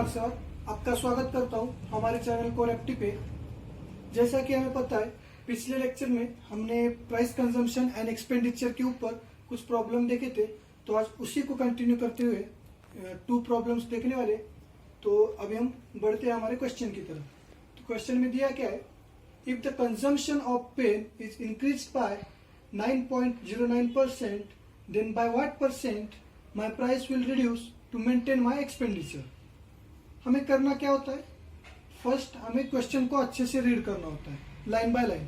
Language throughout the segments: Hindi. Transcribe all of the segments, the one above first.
नमस्कार सर, आपका स्वागत करता हूं हमारे चैनल कोरेप्टी पे। जैसा कि हमें पता है, पिछले लेक्चर में हमने प्राइस कंजम्पशन एंड एक्सपेंडिचर के ऊपर कुछ प्रॉब्लम देखे थे, तो आज उसी को कंटिन्यू करते हुए 2 प्रॉब्लम्स देखने वाले। तो अभी हम बढ़ते हैं हमारे क्वेश्चन की तरफ। तो क्वेश्चन में दिया क्या है, if the consumption of pen is increase by 9.09%, then by what percent my price will reduce to maintain my expenditure. हमें करना क्या होता है, फर्स्ट हमें क्वेश्चन को अच्छे से रीड करना होता है लाइन बाय लाइन।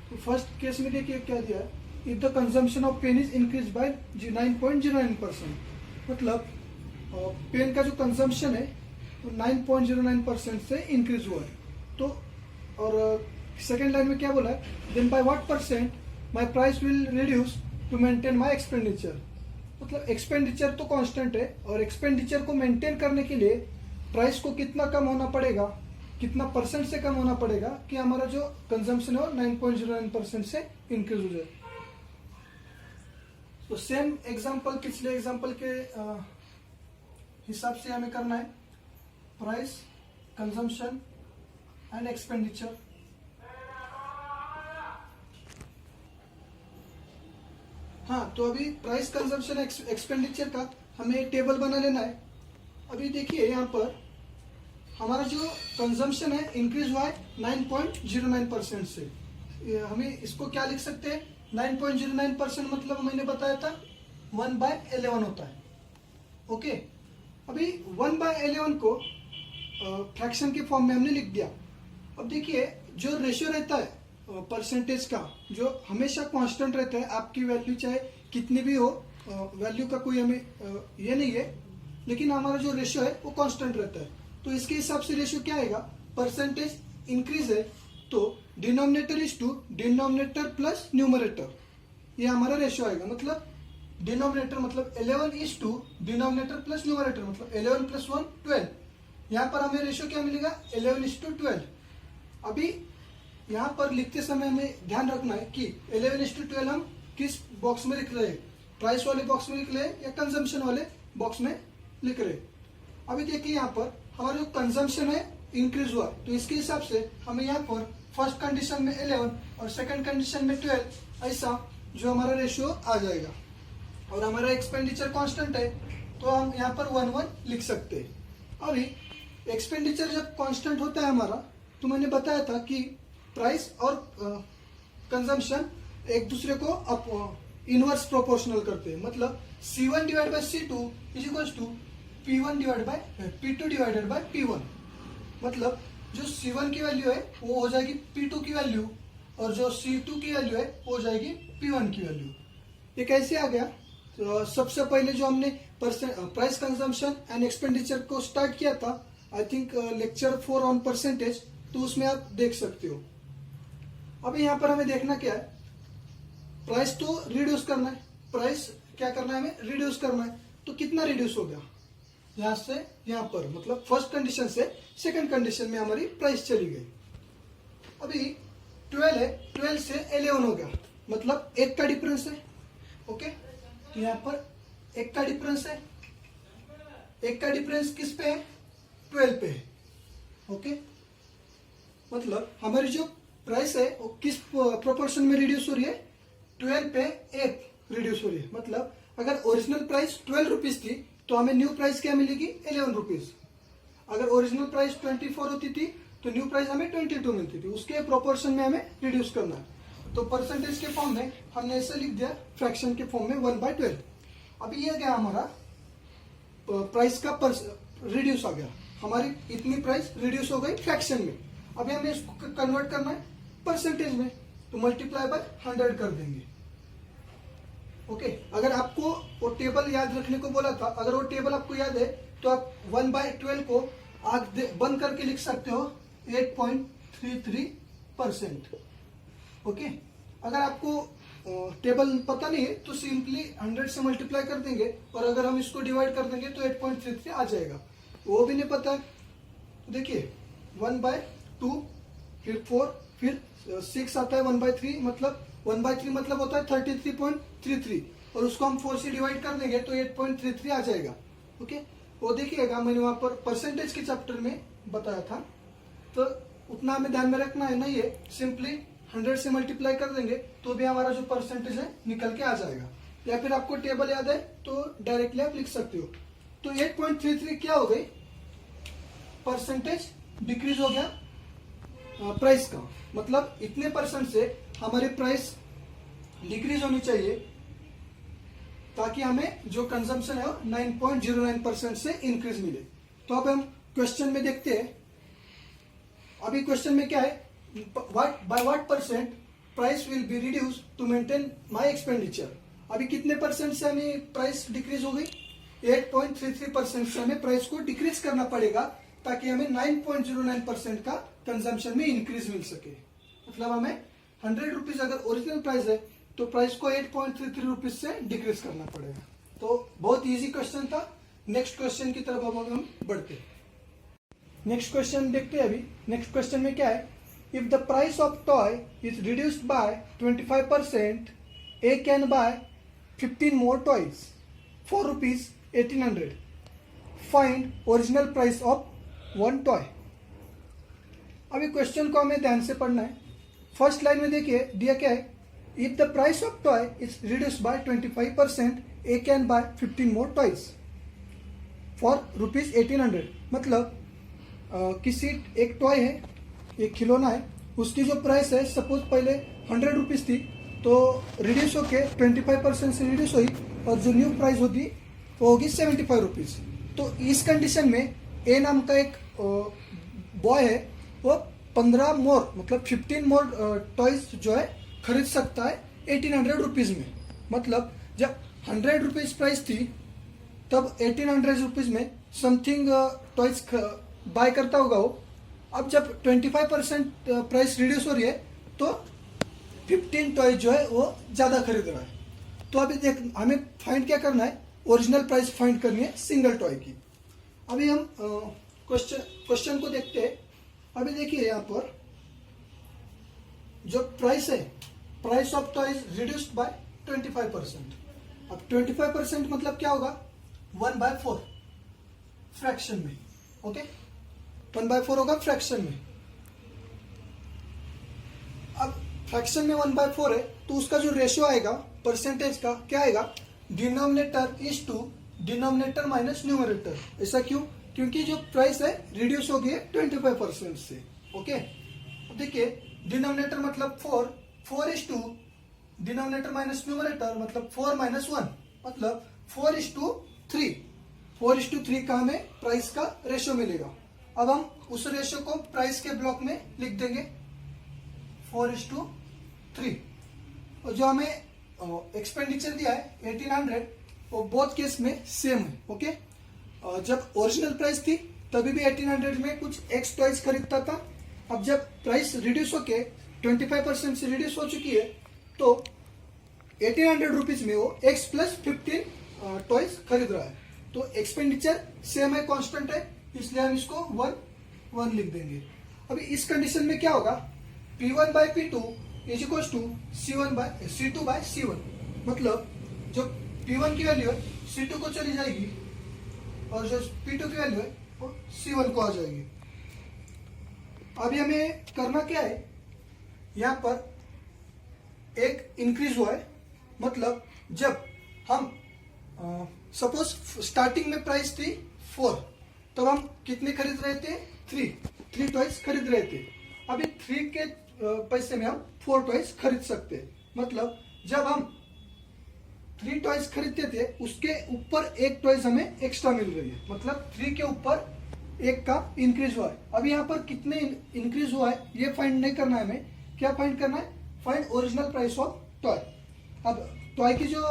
तो फर्स्ट केस में देखिए क्या दिया है, if the consumption of pen is increase by 9.09%, मतलब पेन का जो कंजम्पशन है वो 9.09% से इंक्रीज हुआ है। तो और सेकेंड लाइन में क्या बोला है, then by what percent my price will reduce to maintain my expenditure. मतलब एक्सपेंडिचर तो कांस्टेंट है और एक्सपेंडिचर को मेंटेन करने के लिए प्राइस को कितना कम होना पड़ेगा, कितना परसेंट से कम होना पड़ेगा कि हमारा जो कंजम्पशन है वो 9.09% से इंक्रीज हो जाए। तो सेम एग्जांपल पिछले एग्जांपल के हिसाब से हमें करना है, प्राइस कंजम्पशन एंड एक्सपेंडिचर। हाँ, तो अभी प्राइस कंजम्पशन एक्सपेंडिचर का हमें टेबल बना लेना है। अभी देखिए यहाँ पर हमारा जो कंजम्पशन है इंक्रीज हुआ है 9.09% से। हमें इसको क्या लिख सकते हैं, 9.09% मतलब मैंने बताया था 1/11 होता है। ओके, अभी 1/11 को फ्रैक्शन के फॉर्म में हमने लिख दिया। अब देखिए जो रेशियो रहता है परसेंटेज का, जो हमेशा कांस्टेंट रहता है, आपकी वैल्यू चाहे कितनी भी हो, वैल्यू का कोई हमें ये नहीं है, लेकिन हमारा जो रेशियो है वो कांस्टेंट रहता है। तो इसके हिसाब से रेशियो क्या आएगा, परसेंटेज इंक्रीज है तो denominator is to denominator plus numerator, ये हमारा रेशियो आएगा। मतलब डिनोमिनेटर मतलब 11 is to denominator plus numerator, मतलब 11 + 1 12। यहाँ पर हमें रेशियो क्या मिलेगा, 11:12। अभी यहाँ पर लिखते समय हमें ध्यान रखना है कि 11:12 हम किस बॉक्स में लिख रहे हैं, प्राइस वाले बॉक्स में लिख रहे हैं या कंजम्पशन वाले बॉक्स में लिख रहे हैं। अभी देखिए यहाँ पर हमारा जो कंजम्पशन है इंक्रीज हुआ, तो इसके हिसाब से हमें यहाँ पर फर्स्ट कंडीशन में 11 और सेकंड कंडीशन में 12, ऐसा जो हमारा रेशियो आ जाएगा। और हमारा एक्सपेंडिचर कांस्टेंट है तो हम यहाँ पर 1 लिख सकते हैं। अभी एक्सपेंडिचर जब कांस्टेंट होता है हमारा, तो मैंने बताया था कि प्राइस और कंजम्पशन एक दूसरे को इनवर्स प्रोपोर्शनल करते हैं। मतलब C1 / C2 = P2 / P1। मतलब जो C1 की वैल्यू है वो हो जाएगी P2 की वैल्यू, और जो C2 की वैल्यू है वो हो जाएगी P1 की वैल्यू। ये कैसे आ गया, तो सबसे पहले जो हमने प्राइस कंजम्पशन एंड एक्सपेंडिचर को स्टार्ट किया था, I think lecture 4 on percentage, तो उसमें आप देख सकते हो। अभी यहाँ पर हमें देखना क्या है, प्राइस तो रिड्यूस करना है, प्राइस क्या करना है, हमें रिड्यूस करना है। तो कितना रिड्यूस हो गया, यहाँ से यहाँ पर, मतलब फर्स्ट कंडीशन से सेकंड कंडीशन में हमारी प्राइस चली गई। अभी 12 है, 12 से 11 हो गया, मतलब 1 का डिफरेंस है। ओके, तो यहाँ पर 1 का डिफरेंस है, 1 का डिफरेंस किस पे है, 12 पे है। ओके, मतलब हमारी जो प्राइस है वो किस प्रोपोर्शन में रिड्यूस हो रही है, 12 पे 1 रिड्यूस हो रही है। मतलब अगर ओरिजिनल प्राइस 12 रुपीज थी तो हमें न्यू प्राइस क्या मिलेगी, 11 रुपीज। अगर ओरिजिनल प्राइस 24 होती थी तो न्यू प्राइस हमें 22 मिलती थी, उसके प्रोपोर्शन में हमें रिड्यूस करना है। तो परसेंटेज के फॉर्म में हमने ऐसे लिख दिया, फ्रैक्शन के फॉर्म में 1/12। अभी ये गया हमारा प्राइस का रिड्यूस आ गया, हमारी इतनी प्राइस रिड्यूस हो गई फ्रैक्शन में। अभी हमें इसको कन्वर्ट करना है परसेंटेज में, तो मल्टीप्लाई बाय 100 कर देंगे। ओके, अगर आपको वो टेबल याद रखने को बोला था, अगर वो टेबल आपको याद है तो आप 1/12 को आग बंद करके लिख सकते हो 8.33%। ओके, अगर आपको टेबल पता नहीं है तो सिंपली 100 से मल्टीप्लाई कर देंगे, और अगर हम इसको डिवाइड कर देंगे तो 8.33 आ जाएगा। वो भी नहीं पता है, देखिए 1/2, फिर 4, फिर 6 आता है 1/3, मतलब 1/3 मतलब होता है 33.33, और उसको हम 4 से डिवाइड कर देंगे तो 8.33 आ जाएगा। ओके, वो देखिएगा, मैंने वहां पर परसेंटेज के चैप्टर में बताया था, तो उतना हमें ध्यान में रखना है नहीं है। सिंपली 100 से मल्टीप्लाई कर देंगे तो भी हमारा जो परसेंटेज है निकल के आ जाएगा, या फिर आपको टेबल याद है तो डायरेक्टली आप लिख सकते हो। तो 8.33 क्या हो गई, परसेंटेज डिक्रीज हो गया प्राइस का, मतलब इतने परसेंट से हमारी प्राइस डिक्रीज होनी चाहिए ताकि हमें जो कंजम्पशन है वो 9.09% से इंक्रीज मिले। तो अब हम क्वेश्चन में देखते हैं। अभी क्वेश्चन में क्या है, by what percent price will be reduce to maintain my expenditure. अभी कितने परसेंट से हमें प्राइस डिक्रीज हो गई, 8.33% से हमें प्राइस को डिक्रीज करना पड़ेगा ताकि हमें 9.09% का कंजम्पशन में इंक्रीज मिल सके। मतलब हमें 100 रुपीज अगर ओरिजिनल प्राइस है तो प्राइस को 8.33 रुपीज से डिक्रीज करना पड़ेगा। तो बहुत इजी क्वेश्चन था। नेक्स्ट क्वेश्चन की तरफ अब हम बढ़ते हैं। नेक्स्ट क्वेश्चन देखते हैं। अभी नेक्स्ट क्वेश्चन में क्या है, if the price of toy is reduced by 25%, A can buy 15 more toys for rupees 1800, find original price of one toy. अभी क्वेश्चन को हमें ध्यान से पढ़ना है। फर्स्ट लाइन में देखिए दिया क्या है, if the price of toy is reduced by 25%, A can buy 15 more toys for rupees 1800। मतलब किसी एक टॉय है, एक खिलौना है, उसकी जो प्राइस है सपोज पहले 100 रुपीज थी तो रिड्यूस होके 25% से रिड्यूस हुई और जो न्यू प्राइस होगी वो होगी 75 रुपीज। तो इस कंडीशन में ए नाम का एक बॉय है, वो 15 मोर मतलब 15 मोर टॉयज जो है खरीद सकता है 1800 रुपीज में। मतलब जब 100 रुपीज प्राइस थी तब 1800 रुपीज में समथिंग टॉयज बाय करता होगा वो। अब जब 25% प्राइस रिड्यूस हो रही है तो 15 टॉय जो है वो ज्यादा खरीद रहा है। तो अभी देख हमें फाइंड क्या करना है, ओरिजिनल प्राइस फाइंड करनी है सिंगल टॉय की। अभी हम क्वेश्चन को देखते हैं। अभी देखिए यहाँ पर जो प्राइस है, price of toy is reduced by 25%। अब 25% मतलब क्या होगा, 1/4 फ्रैक्शन में। ओके, 1/4 होगा फ्रैक्शन में। अब फ्रैक्शन में 1/4 है तो उसका जो रेशियो आएगा परसेंटेज का क्या आएगा, denominator is to denominator minus numerator. ऐसा क्यों, क्योंकि जो प्राइस है रिड्यूस हो गई है 25% से। ओके, अब देखिए डिनोमिनेटर मतलब 4 is to denominator minus numerator मतलब 4 - 1 मतलब 4:3। 4:3 का हमें प्राइस का रेशियो मिलेगा। अब हम उस रेशियो को प्राइस के ब्लॉक में लिख देंगे 4:3। और जो हमें एक्सपेंडिचर दिया है 1800 वो बोथ केस में सेम है। ओके, जब ओरिजिनल प्राइस थी तभी भी 1800 में कुछ एक्स टॉयज खरीदता था। अब जब प्राइस रिड्यूस होके 25% से रिड्यूस हो चुकी है तो 1800 रुपीज में वो एक्स प्लस 15 टॉयज खरीद रहा है। तो एक्सपेंडिचर सेम है, कांस्टेंट है, इसलिए हम इसको 1 लिख देंगे। अभी इस कंडीशन में क्या होगा, P1/P2 is equal to C2/C1। मतलब जो P1 की वैल्यू है C2 को चली जाएगी और जो P2 की वैल्यू है वो C1 को आ जाएगी। अभी हमें करना क्या है, यहां पर एक इंक्रीज हुआ है। मतलब जब हम सपोज स्टार्टिंग में प्राइस थी 4 तब हम कितने खरीद रहे थे, 3 टॉयज खरीद रहे थे। अभी 3 के पैसे में हम 4 टॉयज खरीद सकते हैं। मतलब जब हम 3 टॉयज खरीदते थे उसके ऊपर एक टॉयज हमें एक्स्ट्रा मिल रही है, मतलब 3 के ऊपर एक का इंक्रीज हुआ है। अभी यहाँ पर कितने इंक्रीज हुआ है ये फाइंड नहीं करना है हमें, क्या फाइंड करना है, find original price of toy. अब टॉय की जो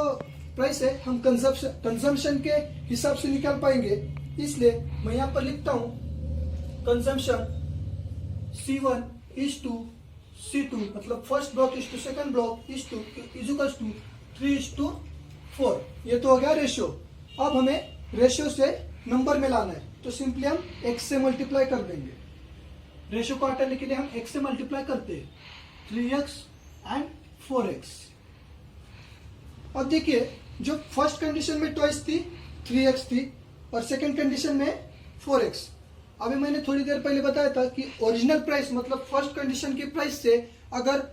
प्राइस है हम कंजम्पशन के हिसाब से निकाल पाएंगे, इसलिए मैं यहाँ पर लिखता हूं consumption C1 is to C2 मतलब first block is to second block is equal to 3:4। ये तो हो गया रेशियो। अब हमें रेशियो से नंबर में लाना है तो सिंपली हम x से मल्टीप्लाई कर देंगे। रेशियो को हटाने के लिए हम x से मल्टीप्लाई करते हैं, 3x एंड 4x। अब देखिए जो फर्स्ट कंडीशन में टॉयज थी 3x थी और सेकंड कंडीशन में 4x। अभी मैंने थोड़ी देर पहले बताया था कि ओरिजिनल प्राइस मतलब फर्स्ट कंडीशन की प्राइस से अगर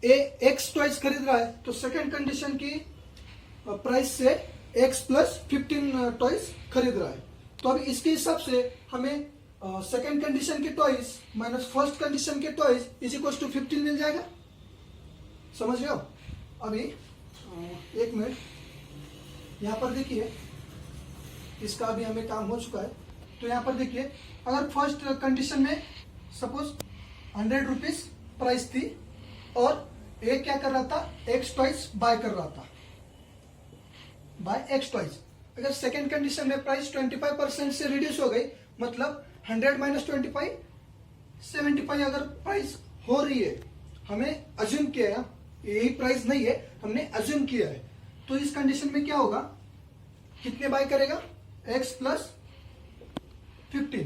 ए x टॉयज खरीद रहा है तो सेकंड कंडीशन की प्राइस से x प्लस 15 टॉयज खरीद रहा है। तो अभी इसके हिसाब से हमें सेकंड कंडीशन के टॉयज माइनस फर्स्ट कंडीशन के टॉयज इज इक्वल टू 15 मिल जाएगा। समझ रहे हो? अभी एक मिनट, यहाँ पर देखिए, इसका अभी हमें काम हो चुका है। तो यहाँ पर देखिए, अगर फर्स्ट कंडीशन में सपोज 100 रुपीज प्राइस थी और ए क्या कर रहा था, एक्स टॉइस बाय कर रहा था, बाय एक्स टॉइस। अगर सेकेंड कंडीशन में प्राइस 25% से रिड्यूस हो गई, मतलब 100 माइनस 25 75 अगर प्राइस हो रही है, हमें अज्यूम किया है, यही प्राइस नहीं है, हमने अज्यूम किया है। तो इस कंडीशन में क्या होगा, कितने बाय करेगा, x प्लस 15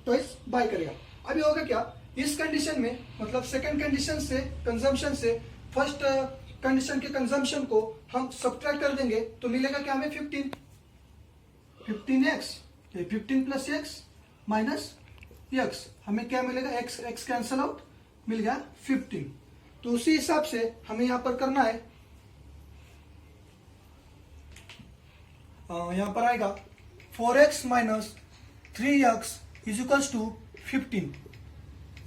टॉइस बाय करेगा। अभी होगा क्या, इस कंडीशन में मतलब सेकंड कंडीशन से कंजम्पशन से फर्स्ट कंडीशन के कंजम्पशन को हम सब्ट्रैक्ट कर देंगे तो मिलेगा क्या हमें 15x 15 plus x minus x, हमें क्या मिलेगा, x कैंसल आउट, मिल गया 15। तो उसी हिसाब से हमें यहां पर करना है, यहां पर आएगा 4x minus 3x is equals to 15।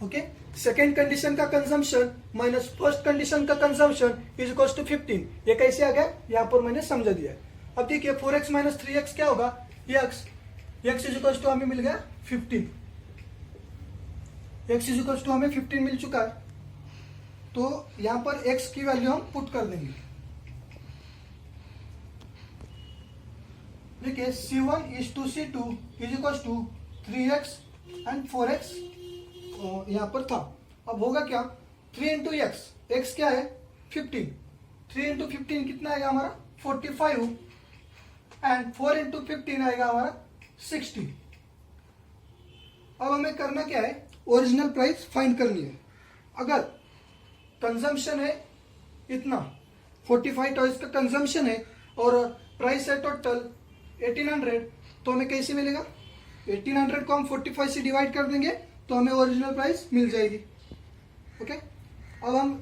Okay, second condition का कंजम्पशन माइनस फर्स्ट कंडीशन का कंजम्पशन इज इक्वल्स टू 15। ये कैसे आ गया, यहां पर मैंने समझा दिया है। अब देखिए 4x माइनस 3x क्या होगा, x इज इक्वल्स टू हमें मिल गया 15, x इज इक्वल्स टू हमें 15 मिल चुका है। तो यहां पर x की वैल्यू हम पुट कर देंगे। देखिए C1 is to C2 is equals to 3x and 4x यहां पर था। अब होगा क्या, 3 इंटू x क्या है 15, 3 इंटू 15 कितना आएगा हमारा 45 एंड 4 इंटू 15 आएगा हमारा 60। अब हमें करना क्या है, ओरिजिनल प्राइस फाइंड करनी है। अगर कंजम्पशन है इतना 45 टॉयज का कंजम्पशन है और प्राइस है टोटल 1800, तो हमें कैसे मिलेगा, 1800 को हम 45 से डिवाइड कर देंगे तो हमें ओरिजिनल प्राइस मिल जाएगी। ओके, अब हम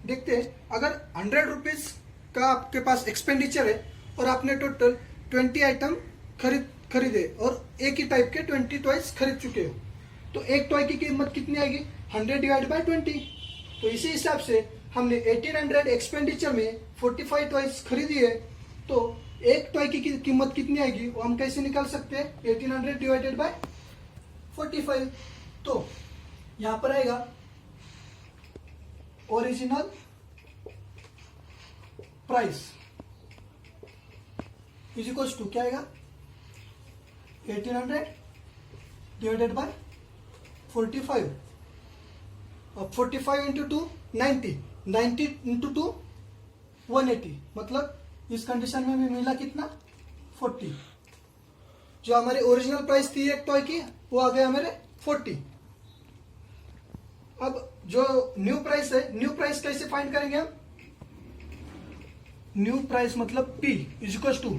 देखते हैं, अगर 100 रुपीज का आपके पास एक्सपेंडिचर है और आपने टोटल 20 आइटम खरीदे और एक ही टाइप के 20 टॉयज खरीद चुके हो, तो एक टॉय की कीमत कितनी आएगी, 100 डिवाइड बाय 20। तो इसी हिसाब से हमने 1800 एक्सपेंडिचर में 45 टॉयज खरीदी है, तो एक टॉय की कीमत कितनी आएगी वो हम कैसे निकाल सकते हैं, 1800 डिवाइडेड बाय 45। तो यहां पर आएगा original price is equals to क्या आएगा, 1800 डिवाइडेड बाय 45। अब 45 इंटू 2 90 इंटू 2 180, मतलब इस कंडीशन में हमें मिला कितना 40। जो हमारी ओरिजिनल प्राइस थी एक टॉय की वो आ गया हमारे 40। अब जो न्यू प्राइस है, न्यू प्राइस कैसे फाइंड करेंगे हम, न्यू प्राइस मतलब P is equal to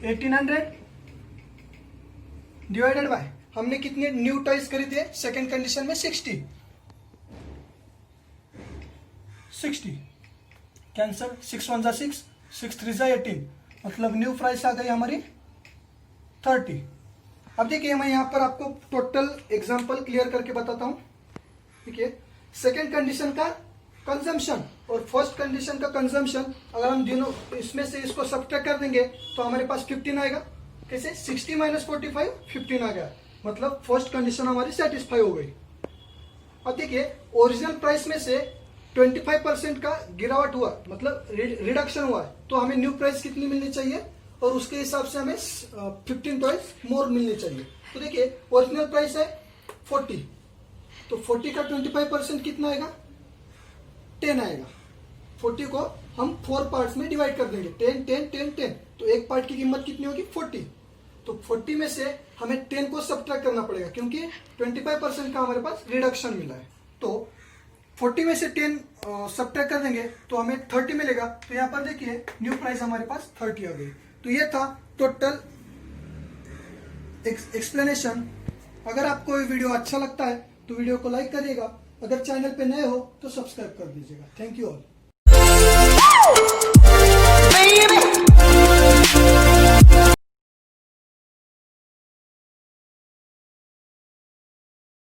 1800 divided by, हमने कितने न्यू टॉयज खरीदे सेकेंड कंडीशन में 60 कैंसल, 6 1 जा 6, 6 3 जा 18, मतलब न्यू प्राइस आ गई हमारी 30। अब देखिए मैं यहां पर आपको टोटल एग्जांपल क्लियर करके बताता हूं। ठीक है, सेकेंड कंडीशन का कंजम्पशन और फर्स्ट कंडीशन का कंजम्पशन अगर हम दोनों इसमें से इसको सब्ट्रैक्ट कर देंगे तो हमारे पास 15 आएगा। कैसे, 60 माइनस 45 15 आ गया, मतलब फर्स्ट कंडीशन हमारी सेटिस्फाई हो गई। अब देखिए ओरिजिनल प्राइस में से 25% का गिरावट हुआ, मतलब रिडक्शन हुआ है, तो हमें न्यू प्राइस कितनी मिलनी चाहिए और उसके हिसाब से हमें 15 टॉयज मोर मिलनी चाहिए। तो देखिए ओरिजिनल प्राइस है 40, तो 40 का 25% कितना आएगा 10 आएगा। 40 को हम 4 पार्ट्स में डिवाइड कर देंगे, 10 10 10 10, तो एक पार्ट की कीमत कितनी होगी 40। तो 40 में से हमें 10 को सब्ट्रैक्ट करना पड़ेगा क्योंकि 25% का हमारे पास रिडक्शन मिला है। तो 40 में से 10 सब्ट्रैक्ट कर देंगे तो हमें 30 मिलेगा। तो यहाँ पर देखिए न्यू प्राइस हमारे पास 30 आ गई। तो ये था टोटल एक्सप्लेनेशन। अगर आपको ये वीडियो अच्छा लगता है तो वीडियो को लाइक करिएगा, अगर चैनल पे नए हो तो सब्सक्राइब कर दीजिएगा। Thank you all.